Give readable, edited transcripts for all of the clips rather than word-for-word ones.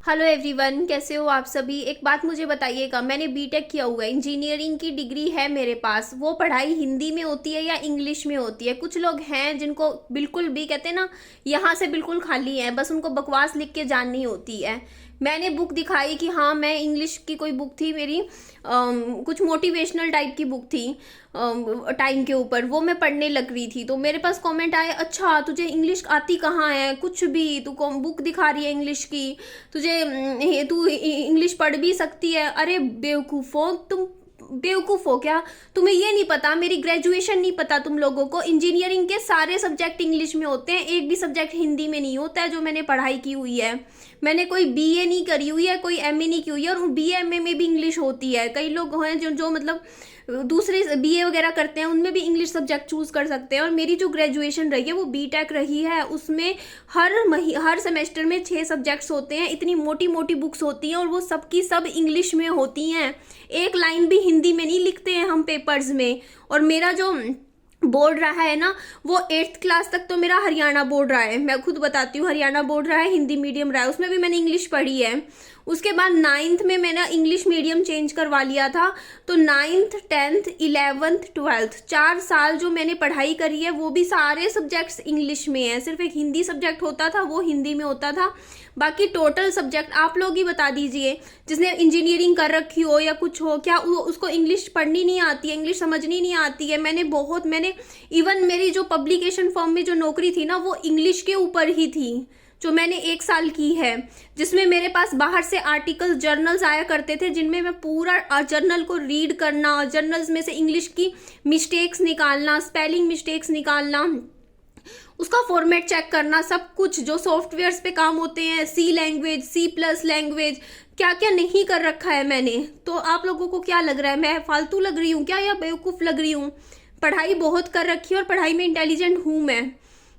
Hello everyone, कैसे हो आप सभी। एक बात मुझे बताइएगा, मैंने बीटेक किया हुआ है, इंजीनियरिंग की डिग्री है मेरे पास। वो पढ़ाई हिंदी में होती है या इंग्लिश में होती है? कुछ लोग हैं जिनको बिल्कुल भी कहते हैं ना, यहाँ से बिल्कुल खाली है, बस उनको बकवास लिख के जाननी होती है। मैंने बुक दिखाई कि हाँ, मैं इंग्लिश की कोई बुक थी मेरी, कुछ मोटिवेशनल टाइप की बुक थी टाइम के ऊपर, वो मैं पढ़ने लग रही थी। तो मेरे पास कमेंट आए, अच्छा तुझे इंग्लिश आती कहाँ है, कुछ भी तू बुक दिखा रही है इंग्लिश की, तुझे तू इंग्लिश पढ़ भी सकती है। अरे बेवकूफ़ो, तुम बेवकूफ़ हो क्या? तुम्हें ये नहीं पता, मेरी ग्रेजुएशन नहीं पता तुम लोगों को? इंजीनियरिंग के सारे सब्जेक्ट इंग्लिश में होते हैं, एक भी सब्जेक्ट हिंदी में नहीं होता है जो मैंने पढ़ाई की हुई है। मैंने कोई बीए नहीं करी हुई है, कोई एमए नहीं की हुई है, और बीए एमए में भी इंग्लिश होती है। कई लोग हैं जो जो मतलब दूसरे बीए वगैरह करते हैं, उनमें भी इंग्लिश सब्जेक्ट चूज कर सकते हैं। और मेरी जो ग्रेजुएशन रही है वो बीटेक रही है, उसमें हर सेमेस्टर में 6 सब्जेक्ट्स होते हैं, इतनी मोटी मोटी बुक्स होती हैं और वो सबकी सब इंग्लिश में होती हैं। एक लाइन भी हिंदी में नहीं लिखते हैं हम पेपर्स में। और मेरा जो बोर्ड रहा है ना, वो 8th क्लास तक तो मेरा हरियाणा बोर्ड रहा है। मैं खुद बताती हूँ, हरियाणा बोर्ड रहा है, हिंदी मीडियम रहा है, उसमें भी मैंने इंग्लिश पढ़ी है। उसके बाद 9th में मैंने इंग्लिश मीडियम चेंज करवा लिया था। तो 9th 10th 11th 12th 4 साल जो मैंने पढ़ाई करी है वो भी सारे सब्जेक्ट्स इंग्लिश में है। सिर्फ एक हिंदी सब्जेक्ट होता था, वो हिंदी में होता था। बाकी टोटल सब्जेक्ट आप लोग ही बता दीजिए, जिसने इंजीनियरिंग कर रखी हो या कुछ हो, क्या उसको इंग्लिश पढ़नी नहीं आती है, इंग्लिश समझनी नहीं आती है? मैंने इवन मेरी जो पब्लिकेशन फर्म में जो नौकरी थी ना, वो इंग्लिश के ऊपर ही थी, जो मैंने 1 साल की है, जिसमें मेरे पास बाहर से आर्टिकल्स जर्नल्स आया करते थे, जिनमें मैं पूरा जर्नल को रीड करना, जर्नल्स में से इंग्लिश की मिस्टेक्स निकालना, स्पेलिंग मिस्टेक्स निकालना, उसका फॉर्मेट चेक करना, सब कुछ जो सॉफ्टवेयर्स पे काम होते हैं, सी लैंग्वेज, C+ लैंग्वेज, क्या क्या नहीं कर रखा है मैंने। तो आप लोगों को क्या लग रहा है, मैं फालतू लग रही हूँ क्या या बेवकूफ़ लग रही हूँ? पढ़ाई बहुत कर रखी है और पढ़ाई में इंटेलिजेंट हूँ मैं,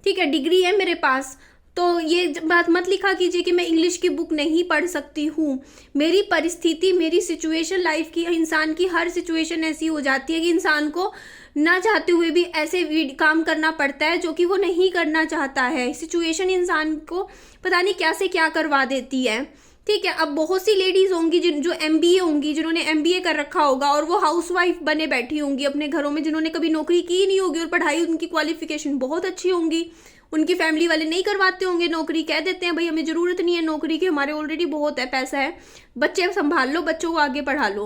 ठीक है, डिग्री है मेरे पास। तो ये बात मत लिखा कीजिए कि मैं इंग्लिश की बुक नहीं पढ़ सकती हूँ। मेरी परिस्थिति, मेरी सिचुएशन, लाइफ की, इंसान की हर सिचुएशन ऐसी हो जाती है कि इंसान को ना चाहते हुए भी ऐसे काम करना पड़ता है जो कि वो नहीं करना चाहता है। सिचुएशन इंसान को पता नहीं क्या से क्या करवा देती है, ठीक है। अब बहुत सी लेडीज होंगी जो MBA होंगी, जिन्होंने MBA कर रखा होगा और वो हाउसवाइफ बने बैठी होंगी अपने घरों में, जिन्होंने कभी नौकरी की नहीं होगी और पढ़ाई, उनकी क्वालिफिकेशन बहुत अच्छी होंगी। उनकी फैमिली वाले नहीं करवाते होंगे नौकरी, कह देते हैं भाई हमें ज़रूरत नहीं है नौकरी की, हमारे ऑलरेडी बहुत है, पैसा है, बच्चे संभाल लो, बच्चों को आगे पढ़ा लो,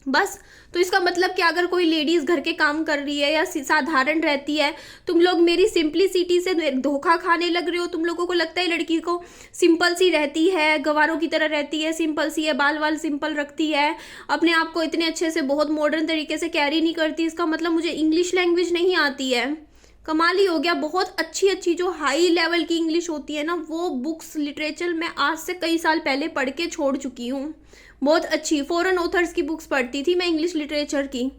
बस। तो इसका मतलब कि अगर कोई लेडीज घर के काम कर रही है या साधारण रहती है, तुम लोग मेरी सिंपलिसिटी से धोखा खाने लग रहे हो। तुम लोगों को लगता है लड़की को सिंपल सी रहती है, गवारों की तरह रहती है, सिंपल सी है, बाल वाल सिंपल रखती है, अपने आप को इतने अच्छे से बहुत मॉडर्न तरीके से कैरी नहीं करती, इसका मतलब मुझे इंग्लिश लैंग्वेज नहीं आती है? कमाल ही हो गया। बहुत अच्छी अच्छी जो हाई लेवल की इंग्लिश होती है ना, वो बुक्स, लिटरेचर मैं आज से कई साल पहले पढ़ के छोड़ चुकी हूँ। बहुत अच्छी फॉरेन ऑथर्स की बुक्स पढ़ती थी मैं, इंग्लिश लिटरेचर की।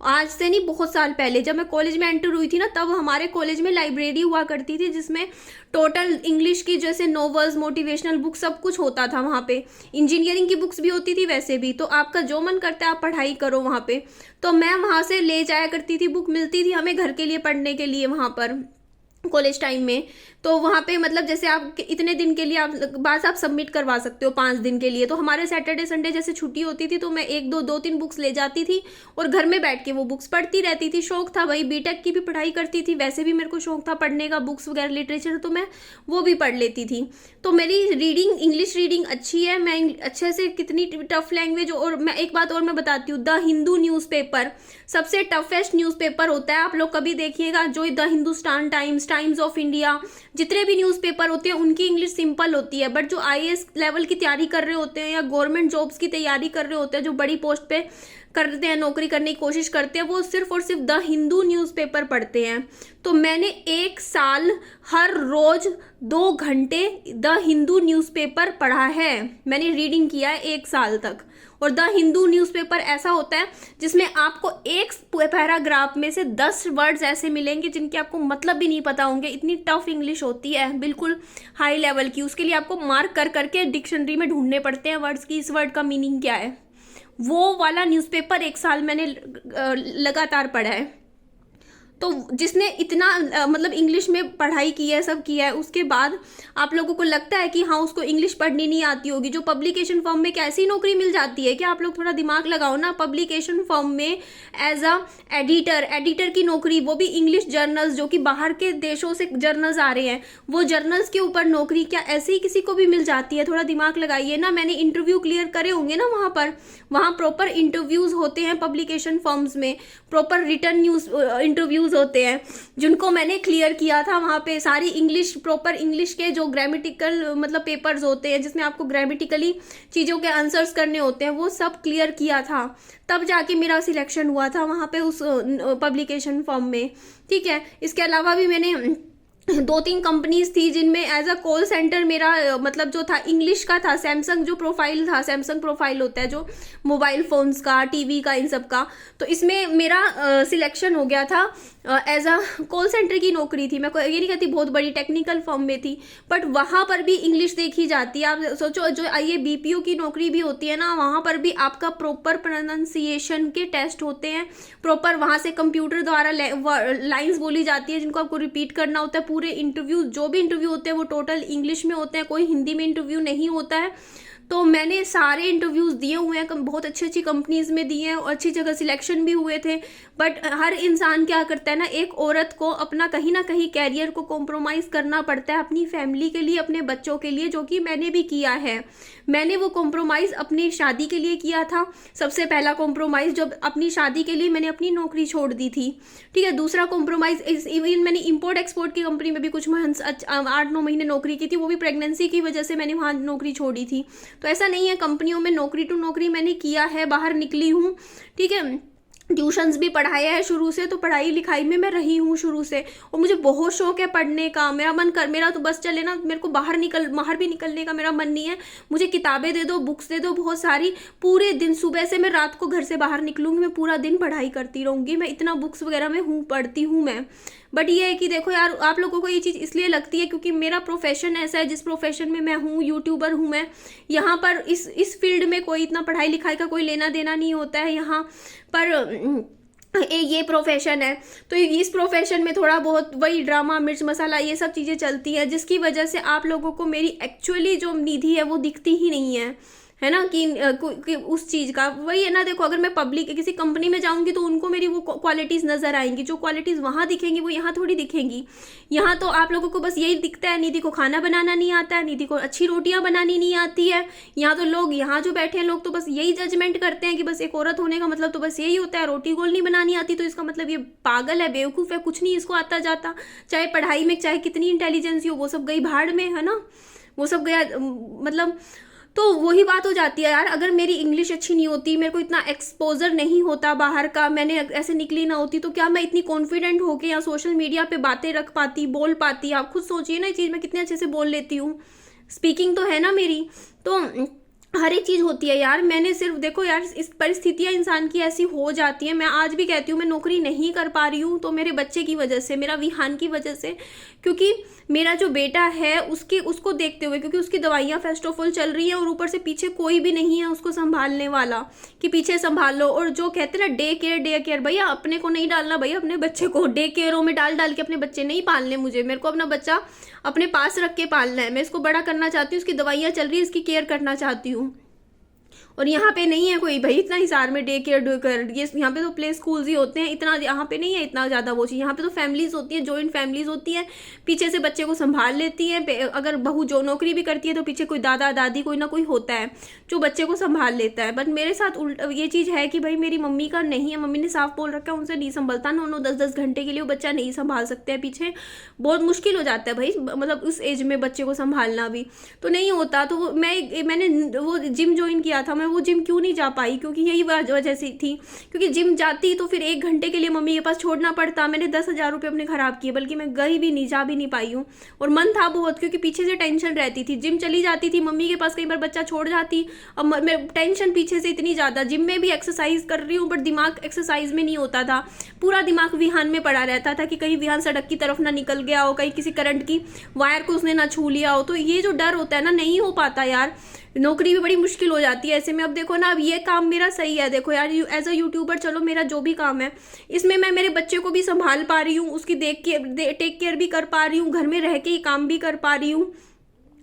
आज से नहीं, बहुत साल पहले जब मैं कॉलेज में एंटर हुई थी ना, तब हमारे कॉलेज में लाइब्रेरी हुआ करती थी, जिसमें टोटल इंग्लिश की जैसे नॉवेल्स, मोटिवेशनल बुक, सब कुछ होता था वहाँ पे। इंजीनियरिंग की बुक्स भी होती थी वैसे भी। तो आपका जो मन करता है आप पढ़ाई करो वहाँ पे। तो मैं वहाँ से ले जाया करती थी, बुक मिलती थी हमें घर के लिए पढ़ने के लिए वहाँ पर कॉलेज टाइम में। तो वहाँ पे मतलब जैसे आप इतने दिन के लिए आप बस आप सबमिट करवा सकते हो 5 दिन के लिए। तो हमारे सैटरडे संडे जैसे छुट्टी होती थी तो मैं 1-2 3 बुक्स ले जाती थी और घर में बैठ के वो बुक्स पढ़ती रहती थी। शौक था भाई, बीटेक की भी पढ़ाई करती थी, वैसे भी मेरे को शौक था पढ़ने का, बुक्स वगैरह लिटरेचर, तो मैं वो भी पढ़ लेती थी। तो मेरी रीडिंग, इंग्लिश रीडिंग अच्छी है, मैं अच्छे से, कितनी टफ लैंग्वेज। और मैं एक बात और मैं बताती हूँ, द हिंदू न्यूज़पेपर सबसे टफेस्ट न्यूज़पेपर होता है। आप लोग कभी देखिएगा, जो the Hindustan times, times of India, जितने भी न्यूज़पेपर होते हैं उनकी इंग्लिश सिंपल होती है। बट जो IAS लेवल की तैयारी कर रहे होते हैं या गवर्नमेंट जॉब्स की तैयारी कर रहे होते हैं, जो बड़ी पोस्ट पे करते हैं, नौकरी करने की कोशिश करते हैं, वो सिर्फ और सिर्फ द हिंदू न्यूज़पेपर पढ़ते हैं। तो मैंने 1 साल हर रोज 2 घंटे द हिंदू न्यूज़पेपर पढ़ा है, मैंने रीडिंग किया है 1 साल तक। और द हिंदू न्यूज़पेपर ऐसा होता है जिसमें आपको एक पैराग्राफ में से 10 वर्ड्स ऐसे मिलेंगे जिनके आपको मतलब भी नहीं पता होंगे। इतनी टफ इंग्लिश होती है, बिल्कुल हाई लेवल की। उसके लिए आपको मार्क कर करके डिक्शनरी में ढूंढने पड़ते हैं वर्ड्स की, इस वर्ड का मीनिंग क्या है। वो वाला न्यूज़पेपर 1 साल मैंने लगातार पढ़ा है। तो जिसने इतना मतलब इंग्लिश में पढ़ाई की है, सब किया है, उसके बाद आप लोगों को लगता है कि हाँ उसको इंग्लिश पढ़नी नहीं आती होगी, जो पब्लिकेशन फर्म में कैसी नौकरी मिल जाती है? क्या आप लोग थोड़ा दिमाग लगाओ ना। पब्लिकेशन फर्म में एज अ एडिटर की नौकरी, वो भी इंग्लिश जर्नल्स, जो कि बाहर के देशों से जर्नल्स आ रहे हैं, वो जर्नल्स के ऊपर नौकरी क्या ऐसे ही किसी को भी मिल जाती है? थोड़ा दिमाग लगाइए ना। मैंने इंटरव्यू क्लियर करे होंगे ना वहाँ प्रॉपर इंटरव्यूज होते हैं पब्लिकेशन फर्म्स में, प्रॉपर रिटर्न न्यूज इंटरव्यूज होते हैं जिनको मैंने क्लियर किया था। वहाँ पे सारी इंग्लिश, प्रॉपर इंग्लिश के जो ग्रामेटिकल मतलब पेपर्स होते हैं जिसमें आपको ग्रामेटिकली चीज़ों के आंसर्स करने होते हैं, वो सब क्लियर किया था, तब जाके मेरा सिलेक्शन हुआ था वहाँ पे उस पब्लिकेशन फर्म में। ठीक है, इसके अलावा भी मैंने 2-3 कंपनीज थी जिनमें एज अ कॉल सेंटर मेरा मतलब जो था इंग्लिश का था। सैमसंग जो प्रोफाइल था, सैमसंग प्रोफाइल होता है जो मोबाइल फ़ोन्स का, टीवी का, इन सब का, तो इसमें मेरा सिलेक्शन हो गया था एज अ कॉल सेंटर की नौकरी थी। मैं ये नहीं कहती बहुत बड़ी टेक्निकल फर्म में थी, बट वहाँ पर भी इंग्लिश देखी जाती है। आप सोचो, जो ये बीपीओ की नौकरी भी होती है ना, वहाँ पर भी आपका प्रॉपर प्रोनाउंसिएशन के टेस्ट होते हैं, प्रॉपर वहाँ से कंप्यूटर द्वारा लाइन्स बोली जाती है जिनको आपको रिपीट करना होता है। पूरे इंटरव्यू, जो भी इंटरव्यू होते हैं वो टोटल इंग्लिश में होते हैं, कोई हिंदी में इंटरव्यू नहीं होता है। तो मैंने सारे इंटरव्यूज़ दिए हुए हैं, बहुत अच्छी अच्छी कंपनीज़ में दिए हैं और अच्छी जगह सिलेक्शन भी हुए थे। बट हर इंसान क्या करता है ना, एक औरत को अपना कहीं ना कहीं कैरियर को कॉम्प्रोमाइज़ करना पड़ता है अपनी फैमिली के लिए, अपने बच्चों के लिए, जो कि मैंने भी किया है। मैंने वो कॉम्प्रोमाइज़ अपनी शादी के लिए किया था। सबसे पहला कॉम्प्रोमाइज़ जब अपनी शादी के लिए मैंने अपनी नौकरी छोड़ दी थी। ठीक है, दूसरा कॉम्प्रोमाइज़ इवन मैंने इंपोर्ट एक्सपोर्ट की कंपनी में भी कुछ 8-9 महीने नौकरी की थी, वो भी प्रेगनेंसी की वजह से मैंने वहाँ नौकरी छोड़ी थी। तो ऐसा नहीं है, कंपनियों में नौकरी टू नौकरी मैंने किया है, बाहर निकली हूँ। ठीक है, ट्यूशन्स भी पढ़ाया है शुरू से, तो पढ़ाई लिखाई में मैं रही हूँ शुरू से, और मुझे बहुत शौक है पढ़ने का। मेरा तो बस चले ना, मेरे को बाहर भी निकलने का मेरा मन नहीं है। मुझे किताबें दे दो, बुक्स दे दो बहुत सारी, पूरे दिन सुबह से मैं रात को घर से बाहर निकलूंगी, मैं पूरा दिन पढ़ाई करती रहूँगी। मैं इतना बुक्स वगैरह में पढ़ती हूँ मैं। बट ये है कि देखो यार, आप लोगों को ये चीज़ इसलिए लगती है क्योंकि मेरा प्रोफेशन ऐसा है, जिस प्रोफेशन में मैं हूँ, यूट्यूबर हूँ मैं, यहाँ पर इस फील्ड में कोई इतना पढ़ाई लिखाई का कोई लेना देना नहीं होता है यहाँ पर। ये प्रोफेशन है, तो इस प्रोफेशन में थोड़ा बहुत वही ड्रामा, मिर्च मसाला, ये सब चीज़ें चलती है, जिसकी वजह से आप लोगों को मेरी एक्चुअली जो निधि है वो दिखती ही नहीं है ना, कि उस चीज़ का वही है ना। देखो, अगर मैं पब्लिक किसी कंपनी में जाऊंगी तो उनको मेरी वो क्वालिटीज़ नज़र आएंगी, जो क्वालिटीज़ वहाँ दिखेंगी वो यहाँ थोड़ी दिखेंगी। यहाँ तो आप लोगों को बस यही दिखता है, निधि को खाना बनाना नहीं आता है, निधि को अच्छी रोटियाँ बनानी नहीं आती है। यहाँ तो लोग, यहाँ जो बैठे हैं लोग तो बस यही जजमेंट करते हैं कि बस एक औरत होने का मतलब तो बस यही होता है, रोटी गोल नहीं बनानी आती तो इसका मतलब ये पागल है, बेवकूफ़ है, कुछ नहीं इसको आता जाता। चाहे पढ़ाई में चाहे कितनी इंटेलिजेंसी हो, वो सब गई भाड़ में, है ना, वो सब गया मतलब। तो वही बात हो जाती है यार, अगर मेरी इंग्लिश अच्छी नहीं होती, मेरे को इतना एक्सपोजर नहीं होता बाहर का, मैंने ऐसे निकली ना होती, तो क्या मैं इतनी कॉन्फिडेंट होके या सोशल मीडिया पे बातें रख पाती, बोल पाती? आप खुद सोचिए ना, ये चीज़ मैं कितने अच्छे से बोल लेती हूँ, स्पीकिंग तो है ना मेरी। तो हर एक चीज़ होती है यार। मैंने सिर्फ देखो यार, इस परिस्थितियाँ इंसान की ऐसी हो जाती हैं। मैं आज भी कहती हूँ मैं नौकरी नहीं कर पा रही हूँ, तो मेरे बच्चे की वजह से, मेरा विहान की वजह से, क्योंकि मेरा जो बेटा है उसको देखते हुए, क्योंकि उसकी दवाइयाँ फर्स्ट ऑफ ऑल चल रही हैं और ऊपर से पीछे कोई भी नहीं है उसको संभालने वाला कि पीछे संभाल लो। और जो कहते हैं ना डे केयर, भैया अपने को नहीं डालना, भैया अपने बच्चे को डे केयरों में डाल के अपने बच्चे नहीं पालने मुझे। मेरे को अपना बच्चा अपने पास रख के पालना है, मैं इसको बड़ा करना चाहती हूँ, उसकी दवाइयाँ चल रही है, इसकी केयर करना चाहती हूँ। और यहाँ पे नहीं है कोई भाई इतना हिसार में डे केयर ये यहाँ पे तो प्ले स्कूल्स ही होते हैं, इतना यहाँ पे नहीं है इतना ज़्यादा वो चीज़। यहाँ पे तो फैमिलीज होती हैं, जॉइंट फैमिलीज होती हैं, पीछे से बच्चे को संभाल लेती हैं। अगर बहू जो नौकरी भी करती है तो पीछे कोई दादा दादी कोई ना कोई होता है जो बच्चे को संभाल लेता है। बट मेरे साथ उल्टा ये चीज़ है कि भाई मेरी मम्मी का नहीं है, मम्मी ने साफ बोल रखा है उनसे नहीं संभलता, 9-9 10-10 घंटे के लिए वो बच्चा नहीं संभाल सकते हैं, पीछे बहुत मुश्किल हो जाता है भाई, मतलब उस एज में बच्चे को संभालना भी तो नहीं होता। तो मैंने वो जिम ज्वाइन किया था, मैं वो जिम क्यों नहीं जा पाई, क्योंकि यही वजह से थी, क्योंकि जिम जाती तो फिर 1 घंटे के लिए मम्मी के पास छोड़ना पड़ता। मैंने 10,000 रुपये अपने खराब किए, बल्कि मैं गई भी नहीं, जा भी नहीं पाई हूँ। और मन था बहुत, क्योंकि पीछे से टेंशन रहती थी। जिम चली जाती थी मम्मी के पास, कई बार बच्चा छोड़ जाती, अब मैं टेंशन पीछे से इतनी ज़्यादा। जिम में भी एक्सरसाइज कर रही हूँ बट दिमाग एक्सरसाइज में नहीं होता था, पूरा दिमाग विहान में पड़ा रहता था कि कहीं विहान सड़क की तरफ ना निकल गया हो, कहीं किसी करंट की वायर को उसने ना छू लिया हो। तो ये जो डर होता है ना, नहीं हो पाता यार। नौकरी भी बड़ी मुश्किल हो जाती है ऐसे में। अब देखो ना, अब ये काम मेरा सही है, देखो यार एज अ यूट्यूबर चलो मेरा जो भी काम है इसमें मैं मेरे बच्चे को भी संभाल पा रही हूँ, उसकी टेक केयर भी कर पा रही हूँ, घर में रह के ही काम भी कर पा रही हूँ,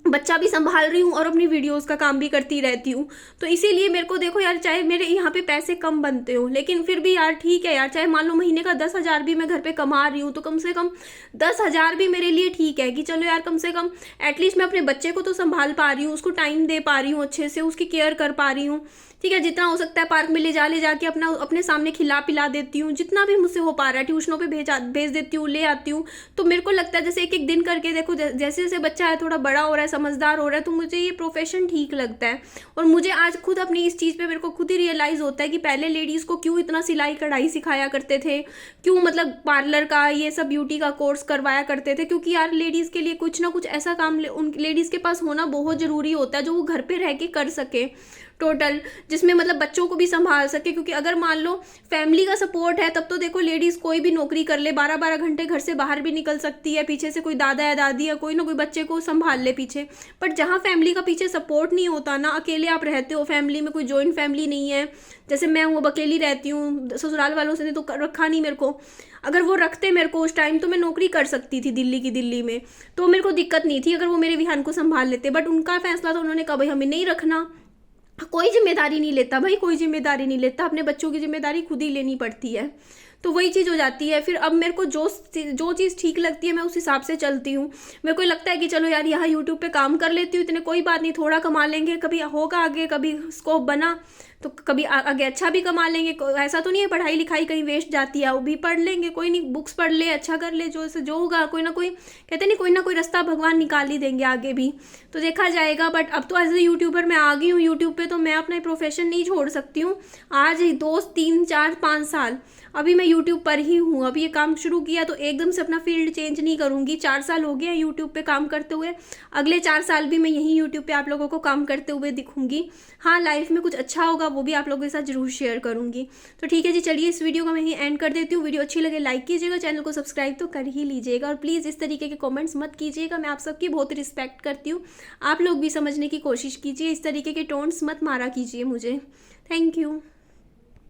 बच्चा भी संभाल रही हूँ और अपनी वीडियोस का काम भी करती रहती हूँ। तो इसीलिए मेरे को देखो यार, चाहे मेरे यहाँ पे पैसे कम बनते हो लेकिन फिर भी यार ठीक है यार, चाहे मान लो महीने का 10,000 भी मैं घर पे कमा रही हूँ तो कम से कम 10,000 भी मेरे लिए ठीक है कि चलो यार कम से कम एटलीस्ट मैं अपने बच्चे को तो संभाल पा रही हूँ, उसको टाइम दे पा रही हूँ, अच्छे से उसकी केयर कर पा रही हूँ। ठीक है, जितना हो सकता है पार्क में ले जाके अपना अपने सामने खिला पिला देती हूँ, जितना भी मुझसे हो पा रहा है ट्यूशनों पे भेज देती हूँ, ले आती हूँ। तो मेरे को लगता है जैसे एक एक दिन करके देखो, जैसे जैसे बच्चा है थोड़ा बड़ा हो रहा है, समझदार हो रहा है, तो मुझे ये प्रोफेशन ठीक लगता है। और मुझे आज खुद अपनी इस चीज़ पे मेरे को खुद ही रियलाइज़ होता है कि पहले लेडीज़ को क्यों इतना सिलाई कढ़ाई सिखाया करते थे, क्यों मतलब पार्लर का ये सब ब्यूटी का कोर्स करवाया करते थे, क्योंकि यार लेडीज़ के लिए कुछ ना कुछ ऐसा काम उन लेडीज़ के पास होना बहुत ज़रूरी होता है जो वो घर पे रह के कर सके टोटल, जिसमें मतलब बच्चों को भी संभाल सके। क्योंकि अगर मान लो फैमिली का सपोर्ट है तब तो देखो लेडीज़ कोई भी नौकरी कर ले, 12-12 घंटे घर से बाहर भी निकल सकती है, पीछे से कोई दादा या दादी या कोई ना कोई बच्चे को संभाल ले पीछे। बट जहाँ फैमिली का पीछे सपोर्ट नहीं होता ना, अकेले आप रहते हो, फैमिली में कोई जॉइंट फैमिली नहीं है, जैसे मैं हूँ अब अकेली रहती हूँ, ससुराल वालों से ने तो रखा नहीं मेरे को, अगर वो रखते मेरे को उस टाइम तो मैं नौकरी कर सकती थी दिल्ली में, तो मेरे को दिक्कत नहीं थी अगर वो मेरे विहान को संभाल लेते। बट उनका फैसला था, उन्होंने कहा भाई हमें नहीं रखना, कोई जिम्मेदारी नहीं लेता भाई, कोई जिम्मेदारी नहीं लेता, अपने बच्चों की जिम्मेदारी खुद ही लेनी पड़ती है। तो वही चीज़ हो जाती है। फिर अब मेरे को जो चीज़ ठीक लगती है मैं उस हिसाब से चलती हूँ। मेरे को लगता है कि चलो यार यहाँ यूट्यूब पे काम कर लेती हूँ, इतने कोई बात नहीं, थोड़ा कमा लेंगे, कभी होगा आगे, कभी स्कोप बना तो कभी आगे अच्छा भी कमा लेंगे। ऐसा तो नहीं है पढ़ाई लिखाई कहीं वेस्ट जाती है, वो भी पढ़ लेंगे, कोई नहीं, बुक्स पढ़ ले, अच्छा कर ले, जो होगा कोई ना कोई, कहते नहीं कोई ना कोई रास्ता भगवान निकाल ही देंगे आगे भी, तो देखा जाएगा। बट अब तो एज ए यूट्यूबर मैं आ गई हूँ यूट्यूब पे, तो मैं अपना प्रोफेशन नहीं छोड़ सकती हूँ। आज 2 3 4 5 साल अभी मैं यूट्यूब पर ही हूँ, अभी ये काम शुरू किया तो एकदम से अपना फील्ड चेंज नहीं करूँगी। 4 साल हो गए यूट्यूब पे काम करते हुए, अगले 4 साल भी मैं यहीं यूट्यूब पे आप लोगों को काम करते हुए दिखूंगी। हाँ, लाइफ में कुछ अच्छा होगा वो भी आप लोगों के साथ जरूर शेयर करूंगी। तो ठीक है जी, चलिए इस वीडियो को मैं यहीं एंड कर देती हूँ। वीडियो अच्छी लगे लाइक कीजिएगा, चैनल को सब्सक्राइब तो कर ही लीजिएगा, और प्लीज़ इस तरीके के कमेंट्स मत कीजिएगा, मैं आप सबकी बहुत रिस्पेक्ट करती हूँ। आप लोग भी समझने की कोशिश कीजिए, इस तरीके के टोन्स मत मारा कीजिए मुझे। Thank you.